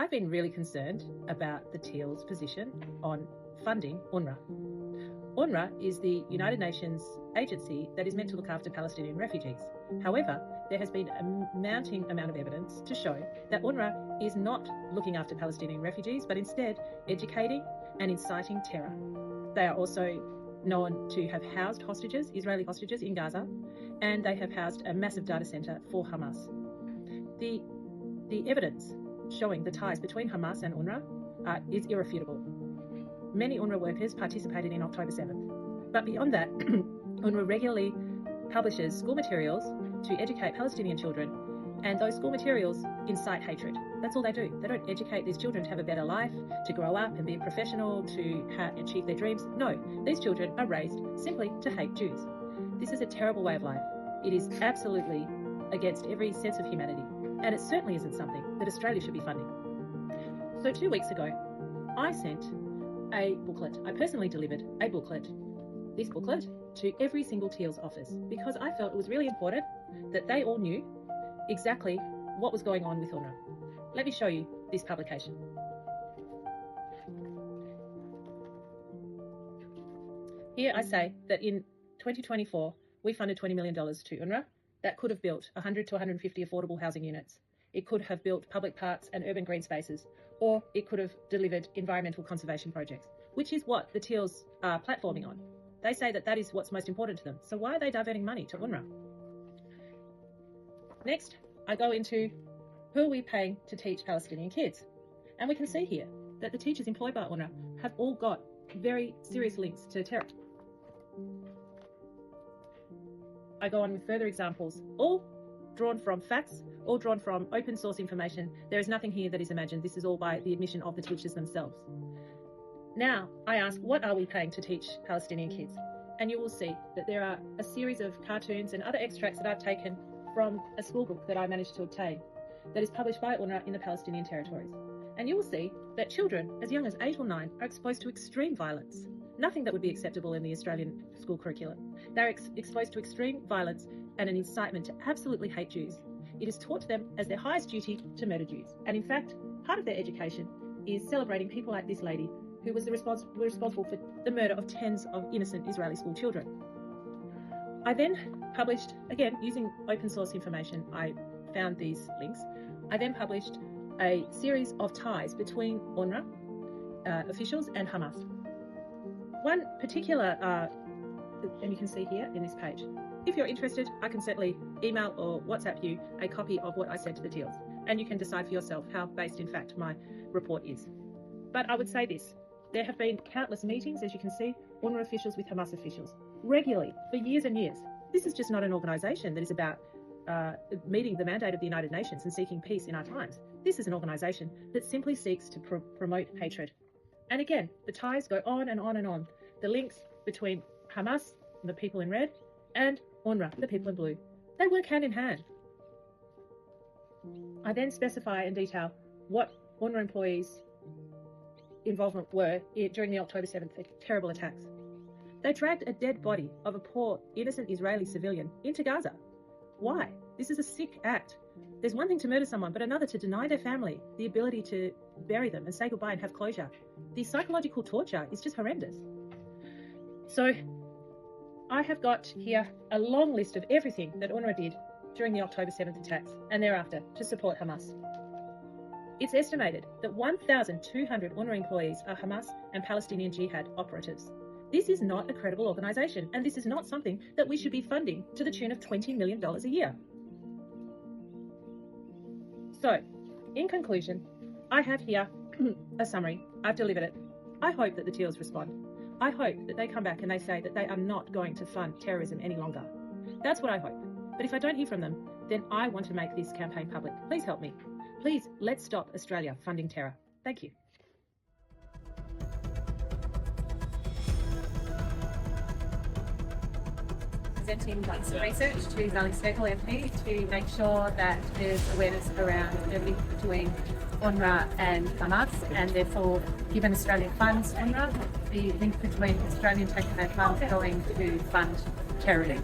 I've been really concerned about the Teals' position on funding UNRWA. UNRWA is the United Nations agency that is meant to look after Palestinian refugees. However, there has been a mounting amount of evidence to show that UNRWA is not looking after Palestinian refugees, but instead educating and inciting terror. They are also known to have housed hostages, Israeli hostages in Gaza, and they have housed a massive data center for Hamas. The evidence showing the ties between Hamas and UNRWA is irrefutable. Many UNRWA workers participated in October 7th. But beyond that, UNRWA regularly publishes school materials to educate Palestinian children, and those school materials incite hatred. That's all they do. They don't educate these children to have a better life, to grow up and be a professional, to achieve their dreams. No, these children are raised simply to hate Jews. This is a terrible way of life. It is absolutely against every sense of humanity, and it certainly isn't something that Australia should be funding. So 2 weeks ago, I sent a booklet. I personally delivered a booklet, this booklet, to every single Teals office because I felt it was really important that they all knew exactly what was going on with UNRWA. Let me show you this publication. Here I say that in 2024, we funded $20 million to UNRWA. That could have built 100 to 150 affordable housing units. It could have built public parks and urban green spaces, or it could have delivered environmental conservation projects, which is what the Teals are platforming on. They say that that is what's most important to them. So why are they diverting money to UNRWA? Next, I go into who are we paying to teach Palestinian kids? And we can see here that the teachers employed by UNRWA have all got very serious links to terror. I go on with further examples, all drawn from facts, all drawn from open source information. There is nothing here that is imagined. This is all by the admission of the teachers themselves. Now, I ask, what are we paying to teach Palestinian kids? And you will see that there are a series of cartoons and other extracts that I've taken from a school book that I managed to obtain that is published by UNRWA in the Palestinian territories. And you will see that children as young as 8 or 9 are exposed to extreme violence. Nothing that would be acceptable in the Australian school curriculum. They're exposed to extreme violence and an incitement to absolutely hate Jews. It is taught to them as their highest duty to murder Jews. And in fact, part of their education is celebrating people like this lady who was responsible for the murder of tens of innocent Israeli school children. I then published, again, using open source information, I found these links. I then published a series of ties between UNRWA officials and Hamas. One particular, and you can see here in this page. If you're interested, I can certainly email or WhatsApp you a copy of what I said to the Teals, and you can decide for yourself how based in fact my report is. But I would say this, there have been countless meetings, as you can see, UNRWA officials with Hamas officials, regularly, for years and years. This is just not an organisation that is about meeting the mandate of the United Nations and seeking peace in our times. This is an organisation that simply seeks to promote hatred. And again, the ties go on and on and on. The links between Hamas, the people in red, and UNRWA, the people in blue. They work hand in hand. I then specify and detail what UNRWA employees' involvement were during the October 7th terrible attacks. They dragged a dead body of a poor, innocent Israeli civilian into Gaza. Why? This is a sick act. There's one thing to murder someone, but another to deny their family the ability to bury them and say goodbye and have closure. The psychological torture is just horrendous. So I have got here a long list of everything that UNRWA did during the October 7th attacks and thereafter to support Hamas. It's estimated that 1,200 UNRWA employees are Hamas and Palestinian Jihad operatives. This is not a credible organisation, and this is not something that we should be funding to the tune of $20 million a year. So, in conclusion, I have here a summary. I've delivered it. I hope that the Teals respond. I hope that they come back and they say that they are not going to fund terrorism any longer. That's what I hope. But if I don't hear from them, then I want to make this campaign public. Please help me. Please, let's stop Australia funding terror. Thank you. Presenting some research to Valley Circle MP to make sure that there's awareness around the link between UNRWA and Hamas, and therefore, given Australia funds UNRWA, the link between Australian taxpayer funds going to fund terrorism.